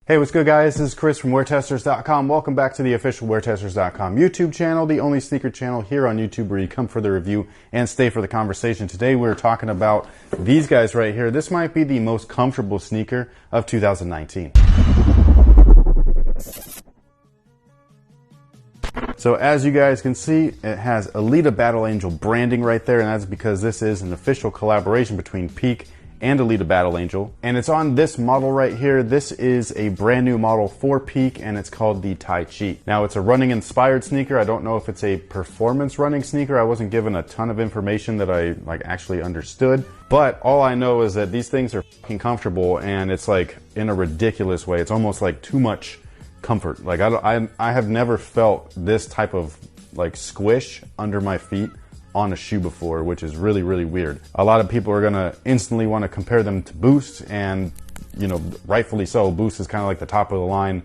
Hey, what's good, guys? This is Chris from WearTesters.com. Welcome back to the official WearTesters.com YouTube channel, the only sneaker channel here on YouTube where you come for the review and stay for the conversation. Today we're talking about these guys right here. This might be the most comfortable sneaker of 2019. So as you guys can see, it has Alita Battle Angel branding right there, and that's because this is an official collaboration between Peak and Alita Battle Angel. And it's on this model right here. This is a brand new model for Peak, and it's called the TAICHI. Now, it's a running inspired sneaker. I don't know if it's a performance running sneaker. I wasn't given a ton of information that I actually understood. But all I know is that these things are fucking comfortable, and it's like in a ridiculous way. It's almost like too much comfort. Like I have never felt this type of like squish under my feet on a shoe before, which is really, really weird. A lot of people are gonna instantly want to compare them to Boost, and you know, rightfully so. Boost is kind of like the top of the line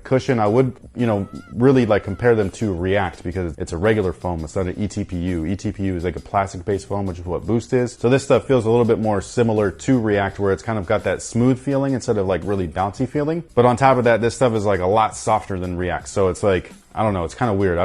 cushion. I would, you know, really like compare them to React because it's a regular foam. It's not an ETPU. ETPU is like a plastic-based foam, which is what Boost is. So this stuff feels a little bit more similar to React, where it's kind of got that smooth feeling instead of like really bouncy feeling. But on top of that, this stuff is like a lot softer than React. So it's like, I don't know, it's kind of weird.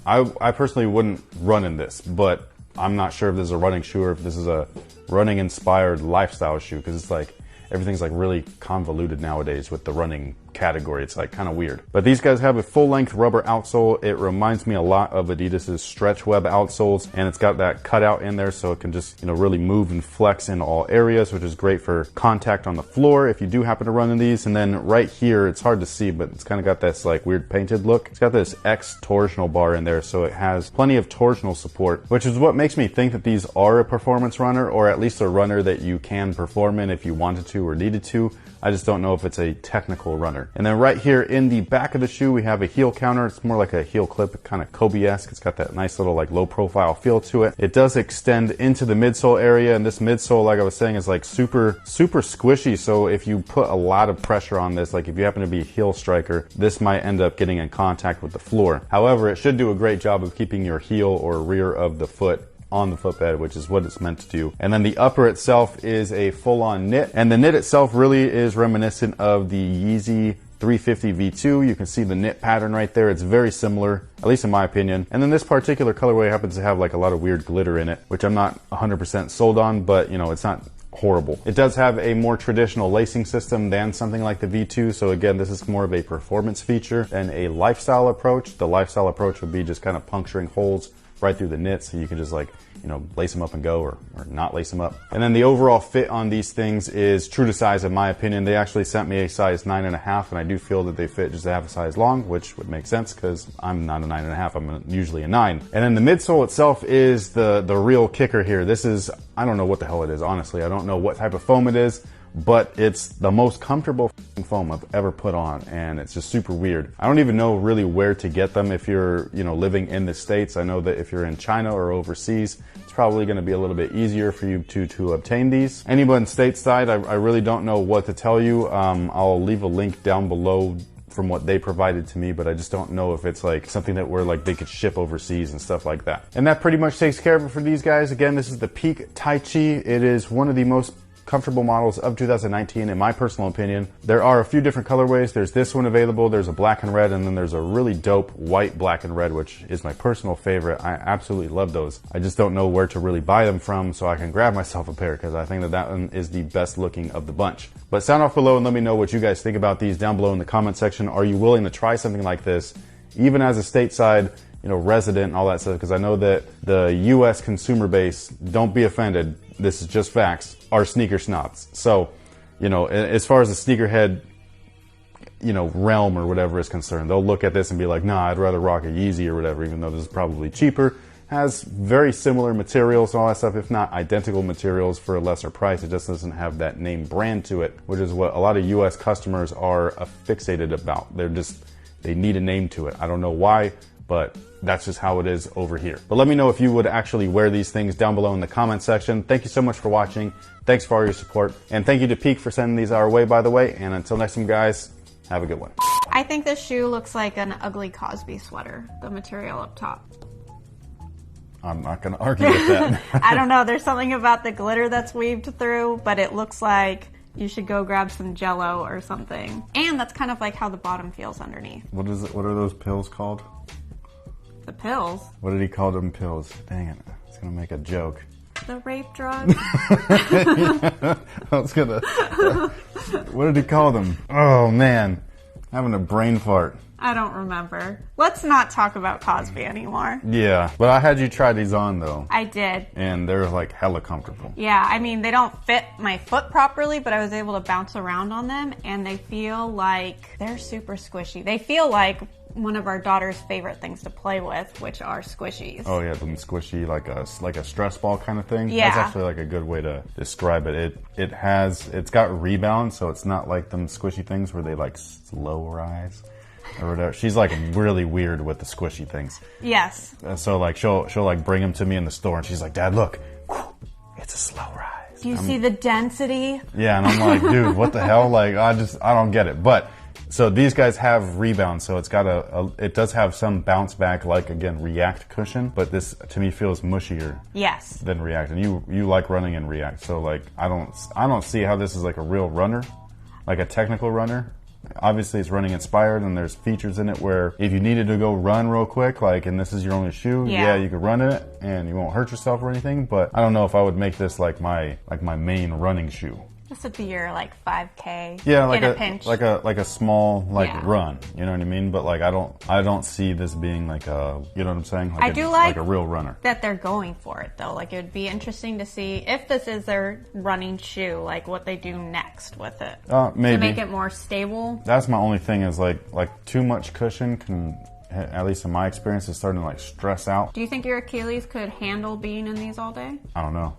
I personally wouldn't run in this, but I'm not sure if this is a running shoe or if this is a running inspired lifestyle shoe, because it's like everything's like really convoluted nowadays with the running category. It's like kind of weird. But these guys have a full-length rubber outsole. It reminds me a lot of Adidas's stretch web outsoles, and it's got that cutout in there so it can just, you know, really move and flex in all areas, which is great for contact on the floor if you do happen to run in these. And then right here, it's hard to see, but it's kind of got this like weird painted look. It's got this X torsional bar in there, so it has plenty of torsional support, which is what makes me think that these are a performance runner, or at least a runner that you can perform in if you wanted to or needed to. I just don't know if it's a technical runner. And then right here in the back of the shoe, we have a heel counter. It's more like a heel clip, kind of Kobe-esque. It's got that nice little like low profile feel to it. It does extend into the midsole area, and this midsole, like I was saying, is like super squishy. So if you put a lot of pressure on this, like if you happen to be a heel striker, this might end up getting in contact with the floor. However, it should do a great job of keeping your heel or rear of the foot on the footbed, which is what it's meant to do. And then the upper itself is a full-on knit, and the knit itself really is reminiscent of the Yeezy 350 V2. You can see the knit pattern right there. It's very similar, at least in my opinion. And then this particular colorway happens to have like a lot of weird glitter in it, which I'm not 100% sold on, but you know, it's not horrible. It does have a more traditional lacing system than something like the V2. So again, this is more of a performance feature than a lifestyle approach. The lifestyle approach would be just kind of puncturing holes right through the knit, so you can just like, you know, lace them up and go, or not lace them up. And then the overall fit on these things is true to size in my opinion. They actually sent me a size 9.5, and I do feel that they fit just a half a size long, which would make sense because I'm not a 9.5, I'm usually a 9. And then the midsole itself is the real kicker here. This is, I don't know what the hell it is, honestly. I don't know what type of foam it is, but it's the most comfortable foam I've ever put on, and it's just super weird. I don't even know really where to get them if you're, you know, living in the States. I know that if you're in China or overseas, it's probably going to be a little bit easier for you to obtain these. Anyone stateside, I really don't know what to tell you. I'll leave a link down below from what they provided to me, but I just don't know if it's like something that where like they could ship overseas and stuff like that. And that pretty much takes care of it for these guys. Again, this is the Peak TAICHI. It is one of the most comfortable models of 2019 in my personal opinion. There are a few different colorways. There's this one available, there's a black and red, and then there's a really dope white, black, and red, which is my personal favorite. I absolutely love those. I just don't know where to really buy them from, so I can grab myself a pair because I think that that one is the best looking of the bunch. But sound off below and let me know what you guys think about these down below in the comment section. Are you willing to try something like this, even as a stateside, you know, resident and all that stuff? Because I know that the US consumer base, don't be offended, this is just facts, are sneaker snobs. So, you know, as far as the sneakerhead, you know, realm or whatever is concerned, they'll look at this and be like, nah, I'd rather rock a Yeezy or whatever, even though this is probably cheaper, has very similar materials and all that stuff, if not identical materials for a lesser price. It just doesn't have that name brand to it, which is what a lot of US customers are fixated about. They need a name to it. I don't know why, but that's just how it is over here. But let me know if you would actually wear these things down below in the comment section. Thank you so much for watching. Thanks for all your support. And thank you to Peak for sending these our way, by the way. And until next time, guys, have a good one. I think this shoe looks like an ugly Cosby sweater, the material up top. I'm not going to argue with that. I don't know. There's something about the glitter that's weaved through, but it looks like You should go grab some Jell-O or something. And that's kind of like how the bottom feels underneath. What is it? What are those pills called? The pills? What did he call them pills? Dang it. I was going to make a joke. The rape drug? I was going to... What did he call them? Oh, man. Having a brain fart. I don't remember. Let's not talk about Cosby anymore. Yeah, but I had you try these on though. I did. And they're like hella comfortable. Yeah, I mean, they don't fit my foot properly, but I was able to bounce around on them, and they feel like they're super squishy. They feel like one of our daughter's favorite things to play with, which are squishies. Oh yeah, them squishy, like a stress ball kind of thing. Yeah. That's actually like a good way to describe it. It's got rebound, so it's not like them squishy things where they like slow rise. Or whatever. She's like really weird with the squishy things. Yes. So like she'll like bring them to me in the store, and she's like, "Dad, look, it's a slow rise." Do you see the density? Yeah, and I'm like, dude, what the hell? Like, I don't get it. But so these guys have rebound, so it's got it does have some bounce back, like again React cushion, but this to me feels mushier. Yes. Than React, and you like running in React, so like I don't see how this is like a real runner, like a technical runner. Obviously it's running inspired, and there's features in it where if you needed to go run real quick, like, and this is your only shoe, yeah you could run in it and you won't hurt yourself or anything, but I don't know if I would make this like my main running shoe. This would be your like 5K. Yeah, like in a pinch. like a small Yeah. run. You know what I mean? But like I don't see this being like a, you know what I'm saying? Like I do like a real runner. That they're going for it though. Like it would be interesting to see if this is their running shoe, like what they do next with it. Maybe to make it more stable. That's my only thing is like too much cushion can, at least in my experience, is starting to like stress out. Do you think your Achilles could handle being in these all day? I don't know.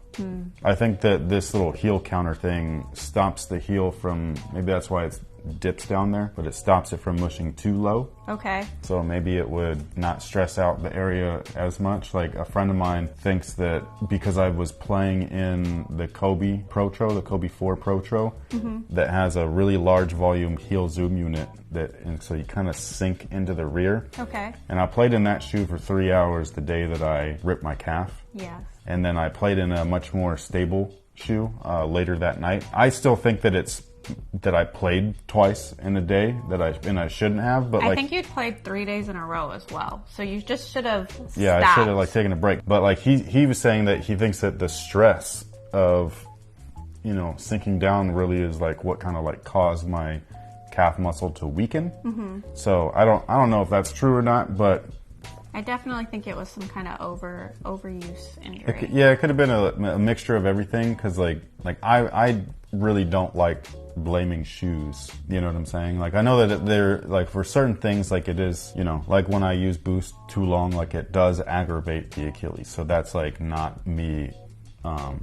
I think that this little heel counter thing stops the heel from, maybe that's why it dips down there, but it stops it from mushing too low. Okay. So maybe it would not stress out the area as much. Like a friend of mine thinks that because I was playing in the Kobe Protro, the Kobe 4 Protro, that has a really large volume heel zoom unit, and so you kind of sink into the rear. Okay. And I played in that shoe for 3 hours the day that I ripped my calf. Yes. And then I played in a much more stable shoe later that night. I still think that I played twice in a day and I shouldn't have, but I like, think you'd played 3 days in a row as well. So you just should have stopped. Yeah, I should have like taken a break. But like he was saying that he thinks that the stress of, you know, sinking down really is like what kind of like caused my calf muscle to weaken. So I don't know if that's true or not, but I definitely think it was some kind of overuse injury. it could have been a mixture of everything, because like I really don't like blaming shoes. You know what I'm saying? Like I know that they're like for certain things, like it is, you know, like when I use Boost too long, like it does aggravate the Achilles. So that's like not me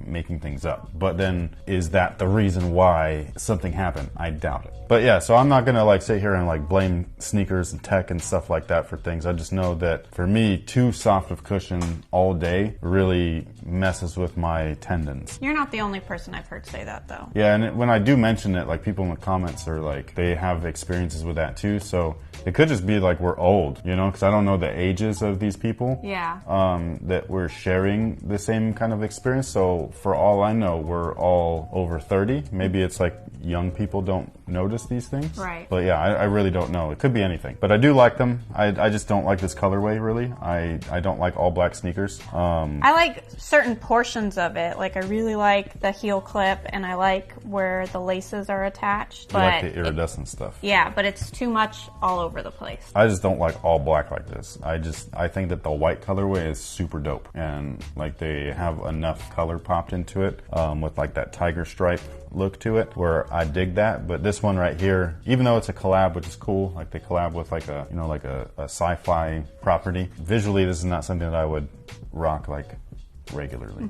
making things up. But then is that the reason why something happened? I doubt it. But yeah, so I'm not gonna like sit here and like blame sneakers and tech and stuff like that for things. I just know that for me, too soft of cushion all day really messes with my tendons. You're not the only person I've heard say that though. Yeah, and when I do mention it, like people in the comments are like, they have experiences with that too. So it could just be like we're old, you know, because I don't know the ages of these people. Yeah. That we're sharing the same kind of experience. So for all I know, we're all over 30. Maybe it's like young people don't notice these things. Right. But yeah, I really don't know. It could be anything. But I do like them. I just don't like this colorway really. I don't like all black sneakers. I like certain portions of it. Like I really like the heel clip, and I like where the laces are attached. I But like the iridescent stuff. yeah, but it's too much all over the place. I just don't like all black like this. I think that the white colorway is super dope, and like they have enough color popped into it with like that tiger stripe look to it where I dig that. But this one right here, even though it's a collab, which is cool, like they collab with like a, you know, like a sci-fi property, visually this is not something that I would rock like regularly.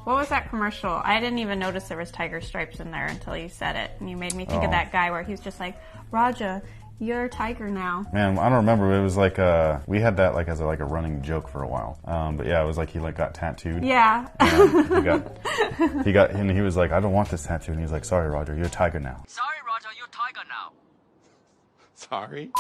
What was that commercial? I didn't even notice there was tiger stripes in there until you said it, and you made me think of that guy where he was just like, Raja, you're a tiger now. Man, I don't remember. It was like we had that like as a running joke for a while. But yeah, it was like he like got tattooed. Yeah. He got, and he was like, I don't want this tattoo, and he was like, sorry, Roger, you're a tiger now. Sorry, Roger, you're tiger now. Sorry?